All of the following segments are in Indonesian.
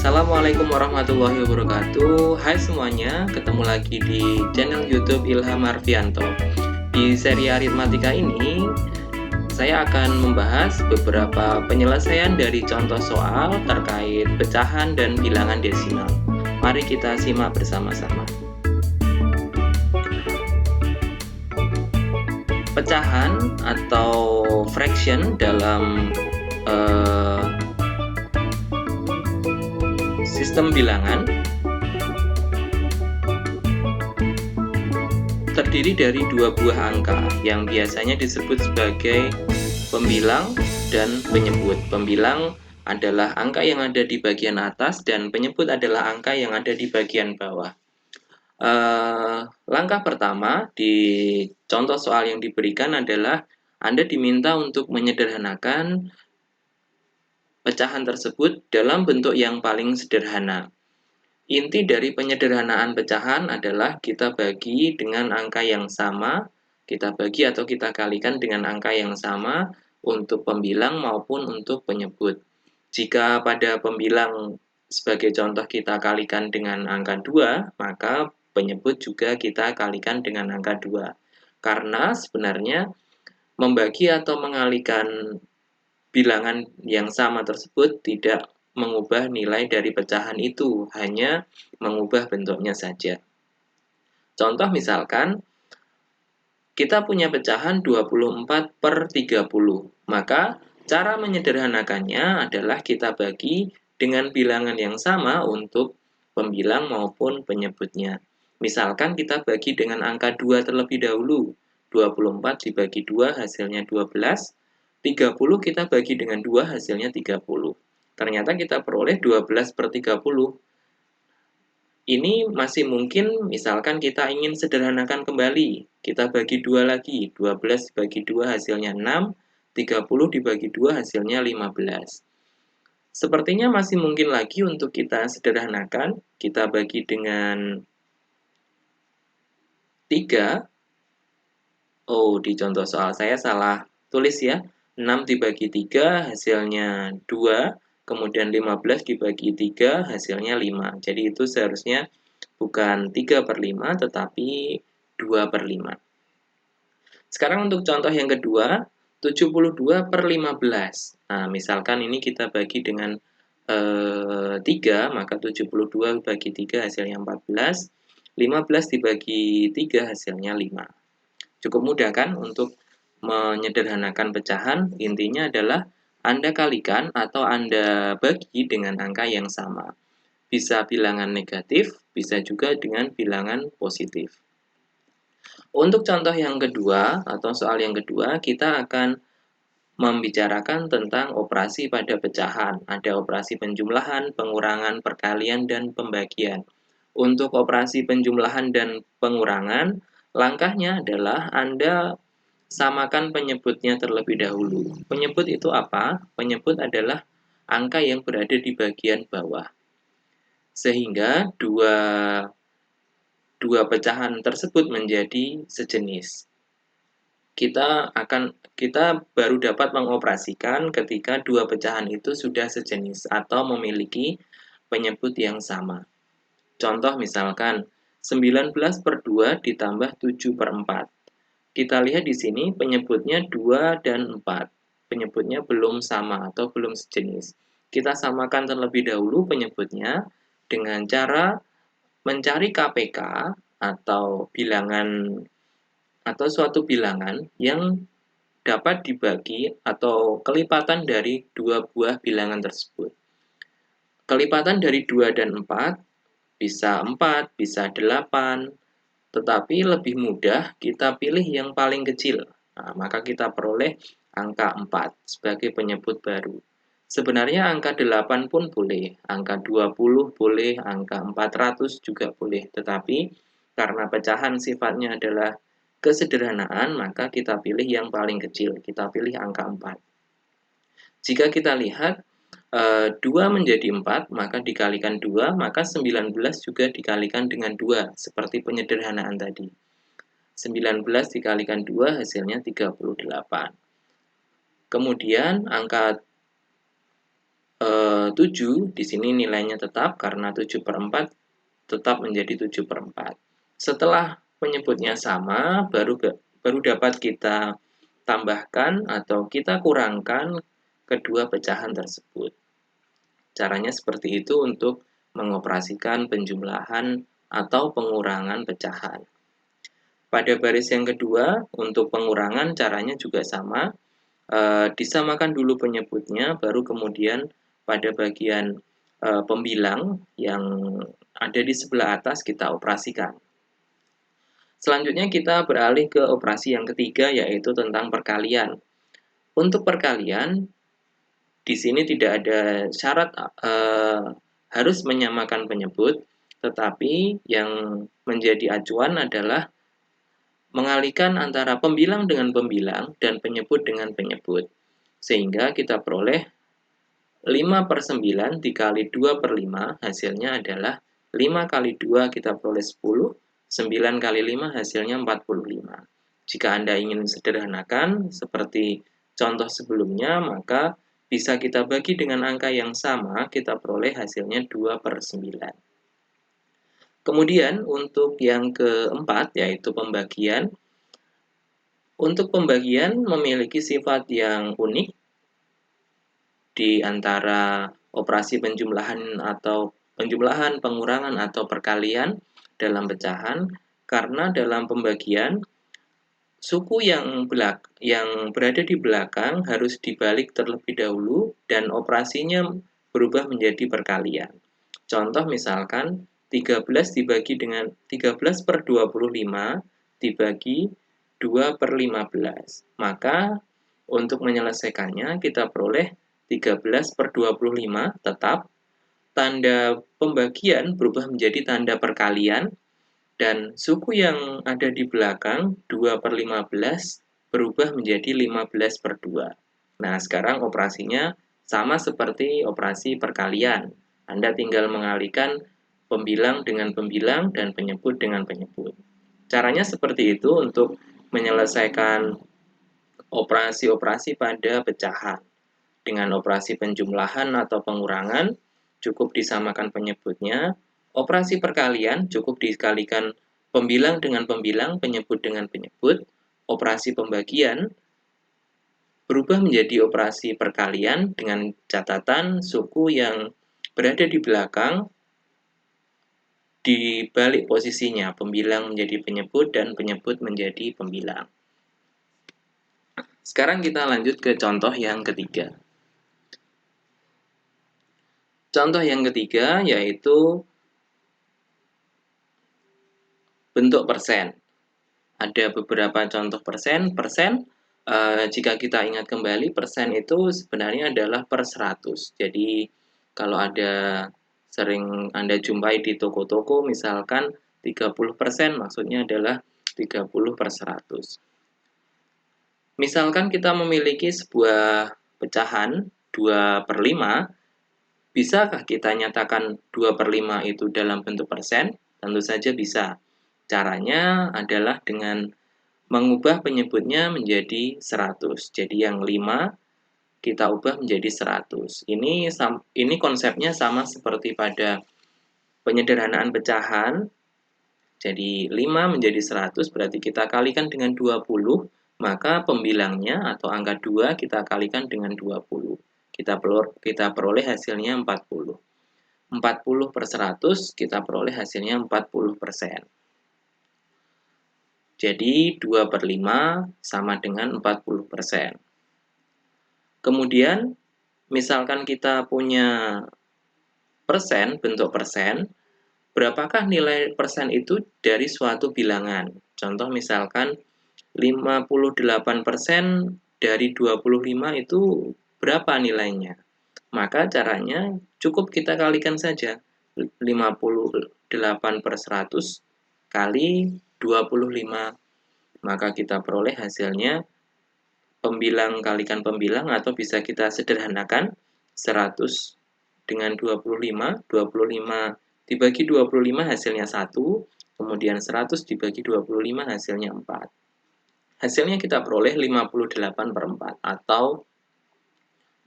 Assalamualaikum warahmatullahi wabarakatuh. Hai semuanya, ketemu lagi di channel YouTube Ilham Arfianto. Di seri aritmatika ini, saya akan membahas beberapa penyelesaian dari contoh soal terkait pecahan dan bilangan desimal. Mari kita simak bersama-sama. Pecahan atau fraction dalam sistem bilangan terdiri dari dua buah angka yang biasanya disebut sebagai pembilang dan penyebut. Pembilang adalah angka yang ada di bagian atas dan penyebut adalah angka yang ada di bagian bawah. Langkah pertama di contoh soal yang diberikan adalah Anda diminta untuk menyederhanakan pecahan tersebut dalam bentuk yang paling sederhana. Inti dari penyederhanaan pecahan adalah kita bagi dengan angka yang sama, kita bagi atau kita kalikan dengan angka yang sama untuk pembilang maupun untuk penyebut. Jika pada pembilang sebagai contoh kita kalikan dengan angka 2, maka penyebut juga kita kalikan dengan angka 2. Karena sebenarnya membagi atau mengalikan bilangan yang sama tersebut tidak mengubah nilai dari pecahan itu, hanya mengubah bentuknya saja. Contoh misalkan, kita punya pecahan 24/30, maka cara menyederhanakannya adalah kita bagi dengan bilangan yang sama untuk pembilang maupun penyebutnya. Misalkan kita bagi dengan angka 2 terlebih dahulu, 24 dibagi 2 hasilnya 12, 30 kita bagi dengan 2 hasilnya 30. Ternyata kita peroleh 12/30. Ini masih mungkin misalkan kita ingin sederhanakan kembali. Kita bagi 2 lagi, 12 dibagi 2 hasilnya 6, 30 dibagi 2 hasilnya 15. Sepertinya masih mungkin lagi untuk kita sederhanakan. Kita bagi dengan 3. Oh, di contoh soal saya salah tulis ya. 6 dibagi 3 hasilnya 2, kemudian 15 dibagi 3 hasilnya 5. Jadi itu seharusnya bukan 3/5 tetapi 2/5. Sekarang untuk contoh yang kedua, 72/15. Nah, misalkan ini kita bagi dengan 3, maka 72 bagi 3 hasilnya 14, 15 dibagi 3 hasilnya 5. Cukup mudah kan untuk menyederhanakan pecahan? Intinya adalah Anda kalikan atau Anda bagi dengan angka yang sama. Bisa bilangan negatif, bisa juga dengan bilangan positif. Untuk contoh yang kedua atau soal yang kedua, kita akan membicarakan tentang operasi pada pecahan. Ada operasi penjumlahan, pengurangan, perkalian, dan pembagian. Untuk operasi penjumlahan dan pengurangan, langkahnya adalah Anda samakan penyebutnya terlebih dahulu. Penyebut itu apa? Penyebut adalah angka yang berada di bagian bawah. Sehingga dua pecahan tersebut menjadi sejenis. Kita baru dapat mengoperasikan ketika dua pecahan itu sudah sejenis atau memiliki penyebut yang sama. Contoh misalkan 19/2 ditambah 7/4. Kita lihat di sini penyebutnya 2 dan 4. Penyebutnya belum sama atau belum sejenis. Kita samakan terlebih dahulu penyebutnya dengan cara mencari KPK atau bilangan atau suatu bilangan yang dapat dibagi atau kelipatan dari dua buah bilangan tersebut. Kelipatan dari 2 dan 4 bisa 4, bisa 8, tetapi lebih mudah kita pilih yang paling kecil. Nah, maka kita peroleh angka 4 sebagai penyebut baru. Sebenarnya angka 8 pun boleh, angka 20 boleh, angka 400 juga boleh. Tetapi karena pecahan sifatnya adalah kesederhanaan, maka kita pilih yang paling kecil, kita pilih angka 4. Jika kita lihat 2 menjadi 4, maka dikalikan 2, maka 19 juga dikalikan dengan 2, seperti penyederhanaan tadi. 19 dikalikan 2 hasilnya 38. Kemudian angka 7, di sini nilainya tetap karena 7/4 tetap menjadi 7/4. Setelah penyebutnya sama, baru dapat kita tambahkan atau kita kurangkan kedua pecahan tersebut. Caranya seperti itu untuk mengoperasikan penjumlahan atau pengurangan pecahan. Pada baris yang kedua, untuk pengurangan caranya juga sama. Disamakan dulu penyebutnya, baru kemudian pada bagian pembilang yang ada di sebelah atas kita operasikan. Selanjutnya kita beralih ke operasi yang ketiga, yaitu tentang perkalian. Untuk perkalian, di sini tidak ada syarat harus menyamakan penyebut, tetapi yang menjadi acuan adalah mengalihkan antara pembilang dengan pembilang dan penyebut dengan penyebut. Sehingga kita peroleh 5/9 dikali 2/5 hasilnya adalah 5 kali 2 kita peroleh 10, 9 kali 5 hasilnya 45. Jika Anda ingin sederhanakan seperti contoh sebelumnya, maka bisa kita bagi dengan angka yang sama, kita peroleh hasilnya 2/9. Kemudian untuk yang keempat, yaitu pembagian. Untuk pembagian memiliki sifat yang unik di antara operasi penjumlahan, pengurangan atau perkalian dalam pecahan, karena dalam pembagian suku yang berada di belakang harus dibalik terlebih dahulu dan operasinya berubah menjadi perkalian. Contoh misalkan 13/25 dibagi 2/15. Maka untuk menyelesaikannya kita peroleh 13/25 tetap, tanda pembagian berubah menjadi tanda perkalian, dan suku yang ada di belakang 2/15 berubah menjadi 15/2. Nah, sekarang operasinya sama seperti operasi perkalian. Anda tinggal mengalihkan pembilang dengan pembilang dan penyebut dengan penyebut. Caranya seperti itu untuk menyelesaikan operasi-operasi pada pecahan. Dengan operasi penjumlahan atau pengurangan, cukup disamakan penyebutnya. Operasi perkalian cukup dikalikan pembilang dengan pembilang, penyebut dengan penyebut. Operasi pembagian berubah menjadi operasi perkalian dengan catatan suku yang berada di belakang dibalik posisinya, pembilang menjadi penyebut dan penyebut menjadi pembilang. Sekarang kita lanjut ke contoh yang ketiga. Contoh yang ketiga yaitu bentuk persen. Ada beberapa contoh persen. Jika kita ingat kembali, persen itu sebenarnya adalah per 100. Jadi kalau ada sering Anda jumpai di toko-toko, misalkan 30%, maksudnya adalah 30/100. Misalkan kita memiliki sebuah pecahan 2/5, bisakah kita nyatakan 2/5 itu dalam bentuk persen? Tentu saja bisa. Caranya adalah dengan mengubah penyebutnya menjadi 100. Jadi yang 5 kita ubah menjadi 100. Ini konsepnya sama seperti pada penyederhanaan pecahan. Jadi 5 menjadi 100 berarti kita kalikan dengan 20, maka pembilangnya atau angka 2 kita kalikan dengan 20. Kita peroleh hasilnya 40. 40/100 kita peroleh hasilnya 40%. Jadi 2/5 sama dengan 40%. Kemudian misalkan kita punya persen, bentuk persen, berapakah nilai persen itu dari suatu bilangan? Contoh misalkan 58% dari 25 itu berapa nilainya? Maka caranya cukup kita kalikan saja 58/100 kali 25. Maka kita peroleh hasilnya pembilang kalikan pembilang, atau bisa kita sederhanakan 100 dengan 25. 25 dibagi 25 hasilnya 1, kemudian 100 dibagi 25 hasilnya 4. Hasilnya kita peroleh 58/4 atau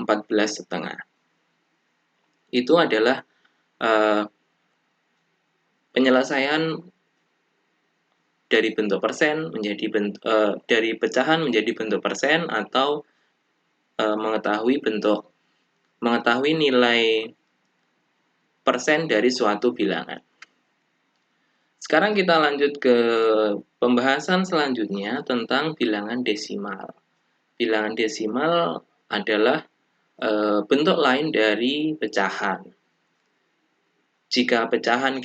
14,5. itu adalah penyelesaian dari bentuk persen menjadi dari pecahan menjadi bentuk persen, atau mengetahui nilai persen dari suatu bilangan. Sekarang kita lanjut ke pembahasan selanjutnya tentang bilangan desimal. Bilangan desimal adalah bentuk lain dari pecahan. Jika pecahan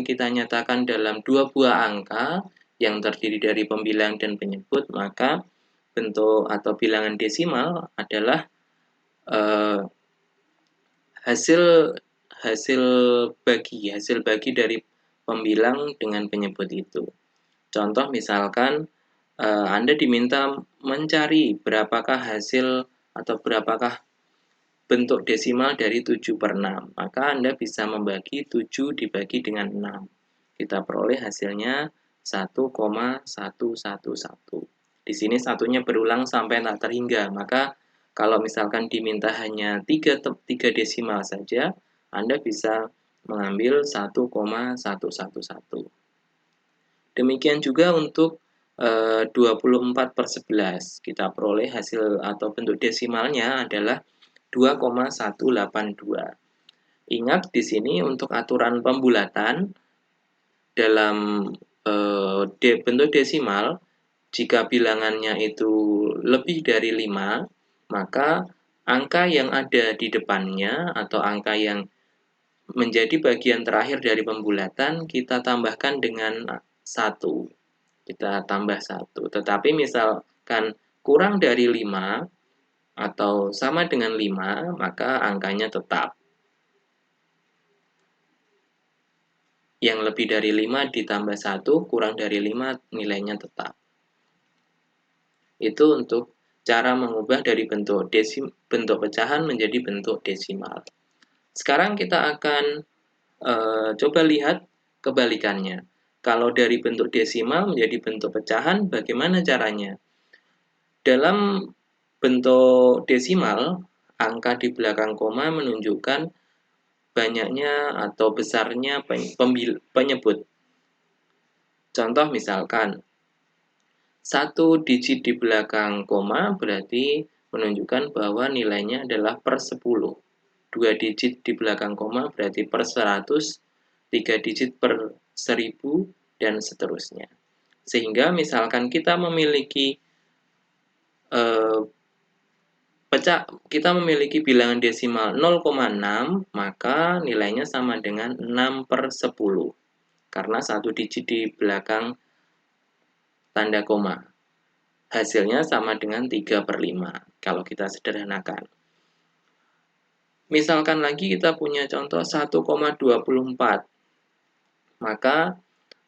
kita nyatakan dalam dua buah angka yang terdiri dari pembilang dan penyebut, maka bentuk atau bilangan desimal adalah hasil bagi dari pembilang dengan penyebut itu. Contoh misalkan Anda diminta mencari berapakah hasil atau berapakah bentuk desimal dari 7/6, maka Anda bisa membagi 7 dibagi dengan 6. Kita peroleh hasilnya 1,111. Di sini satunya berulang sampai tak terhingga, maka kalau misalkan diminta hanya 3 desimal saja, Anda bisa mengambil 1,111. Demikian juga untuk 24/11. Kita peroleh hasil atau bentuk desimalnya adalah 2,182. Ingat di sini untuk aturan pembulatan dalam bentuk desimal, jika bilangannya itu lebih dari 5, maka angka yang ada di depannya atau angka yang menjadi bagian terakhir dari pembulatan kita tambahkan dengan 1. Kita tambah 1. Tetapi misalkan kurang dari 5 atau sama dengan 5, maka angkanya tetap. Yang lebih dari 5 ditambah 1, kurang dari 5, nilainya tetap. Itu untuk cara mengubah dari bentuk pecahan menjadi bentuk desimal. Sekarang kita akan coba lihat kebalikannya. Kalau dari bentuk desimal menjadi bentuk pecahan, bagaimana caranya? Dalam bentuk desimal, angka di belakang koma menunjukkan banyaknya atau besarnya penyebut. Contoh misalkan, 1 digit di belakang koma berarti menunjukkan bahwa nilainya adalah per 10. 2 digit di belakang koma berarti per 100, 3 digit per 1000, dan seterusnya. Sehingga misalkan kita memiliki bilangan desimal 0,6, maka nilainya sama dengan 6/10. Karena 1 digit di belakang tanda koma. Hasilnya sama dengan 3/5, kalau kita sederhanakan. Misalkan lagi kita punya contoh 1,24. Maka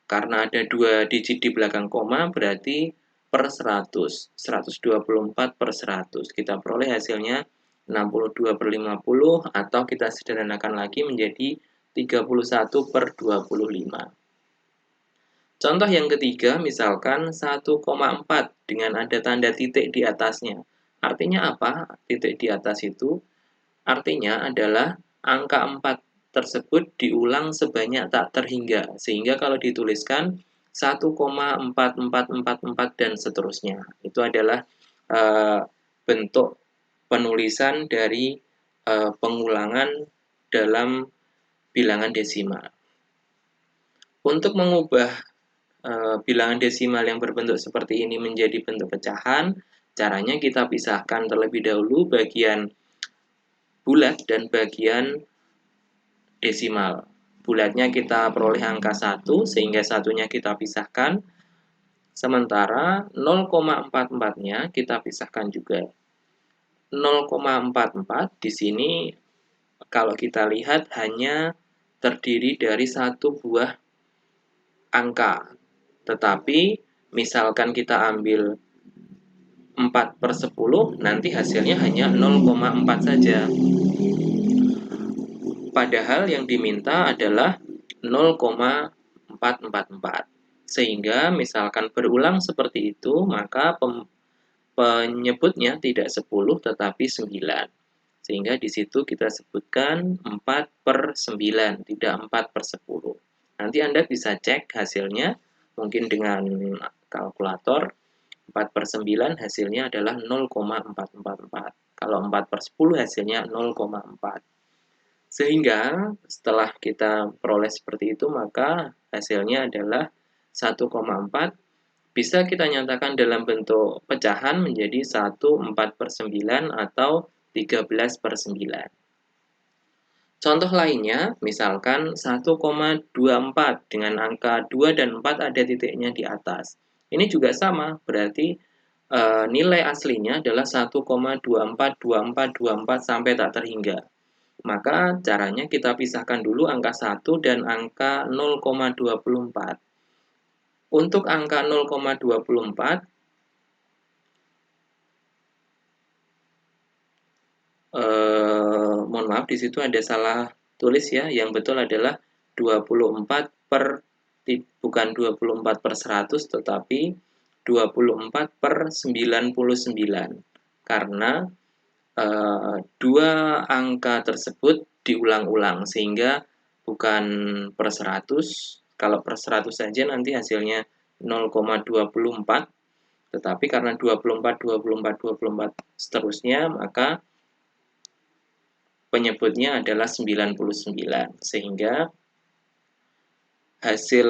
karena ada 2 digit di belakang koma, berarti per 100, 124/100. Kita peroleh hasilnya 62/50, atau kita sederhanakan lagi menjadi 31/25. Contoh yang ketiga, misalkan 1,4 dengan ada tanda titik di atasnya. Artinya apa titik di atas itu? Artinya adalah angka 4 tersebut diulang sebanyak tak terhingga, sehingga kalau dituliskan 1,4444 dan seterusnya. Itu adalah bentuk penulisan dari pengulangan dalam bilangan desimal. Untuk mengubah bilangan desimal yang berbentuk seperti ini menjadi bentuk pecahan, caranya kita pisahkan terlebih dahulu bagian bulat dan bagian desimal. Bulatnya kita peroleh angka 1, sehingga satunya kita pisahkan, sementara 0,44-nya kita pisahkan juga. 0,44 di sini kalau kita lihat hanya terdiri dari satu buah angka. Tetapi misalkan kita ambil 4/10, nanti hasilnya hanya 0,4 saja. Padahal yang diminta adalah 0,444. Sehingga misalkan berulang seperti itu, maka penyebutnya tidak 10 tetapi 9. Sehingga di situ kita sebutkan 4/9, tidak 4/10. Nanti Anda bisa cek hasilnya, mungkin dengan kalkulator. 4/9 hasilnya adalah 0,444. Kalau 4/10 hasilnya 0,4. Sehingga setelah kita peroleh seperti itu, maka hasilnya adalah 1,4. Bisa kita nyatakan dalam bentuk pecahan menjadi 1/4/9 atau 13/9. Contoh lainnya, misalkan 1,24 dengan angka 2 dan 4 ada titiknya di atas. Ini juga sama, berarti nilai aslinya adalah 1,242424 sampai tak terhingga. Maka caranya kita pisahkan dulu angka 1 dan angka 0,24. Untuk angka 0,24, mohon maaf di situ ada salah tulis ya, yang betul adalah 24 per, bukan 24/100, tetapi 24/99, karena dua angka tersebut diulang-ulang sehingga bukan per 100. Kalau per 100 saja nanti hasilnya 0,24, tetapi karena 24 24 24 seterusnya, maka penyebutnya adalah 99, sehingga hasil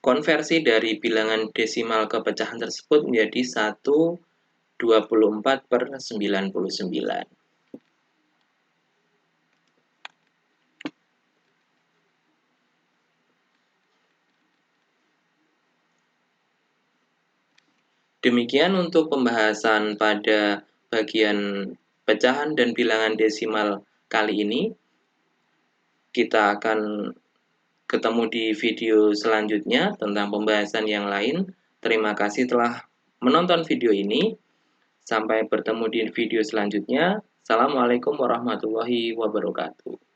konversi dari bilangan desimal ke pecahan tersebut menjadi 1/24/99. Demikian untuk pembahasan pada bagian pecahan dan bilangan desimal kali ini. Kita akan ketemu di video selanjutnya tentang pembahasan yang lain. Terima kasih telah menonton video ini. Sampai bertemu di video selanjutnya. Assalamualaikum warahmatullahi wabarakatuh.